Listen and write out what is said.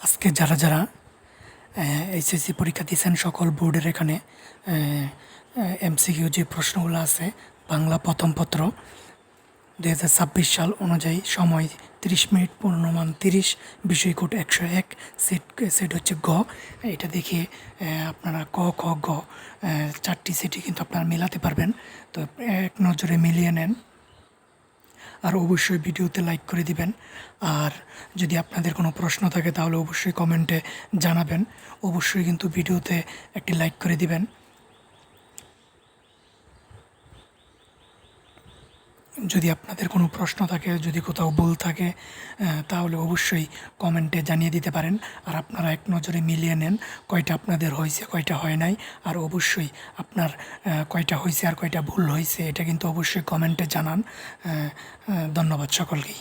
আজকে যারা যারা এইচএসসি পরীক্ষা দিয়েছেন সকল বোর্ডের এখানে এমসিকিউ যে প্রশ্নগুলো আছে বাংলা প্রথম পত্র 2026 সাল অনুযায়ী সময় 30 মিনিট, পূর্ণমান 30, বিষয় কোড 101, সেট হচ্ছে গ। এটা দেখে আপনারা ক খ গ চারটি সেটই কিন্তু আপনারা মেলাতে পারবেন। তো এক নজরে মিলিয়ে নেন। আর অবশ্যই ভিডিওতে লাইক করে দিবেন। আর যদি আপনাদের কোনো প্রশ্ন থাকে তাহলে অবশ্যই কমেন্টে জানাবেন। অবশ্যই কিন্তু ভিডিওতে একটি লাইক করে দিবেন। যদি আপনাদের কোনো প্রশ্ন থাকে, যদি কোথাও ভুল থাকে, তাহলে অবশ্যই কমেন্টে জানিয়ে দিতে পারেন। আর আপনারা এক নজরে মিলিয়ে নেন কয়টা আপনাদের হয়েছে, কয়টা হয় নাই। আর অবশ্যই আপনার কয়টা হয়েছে আর কয়টা ভুল হয়েছে এটা কিন্তু অবশ্যই কমেন্টে জানান। ধন্যবাদ সকলকেই।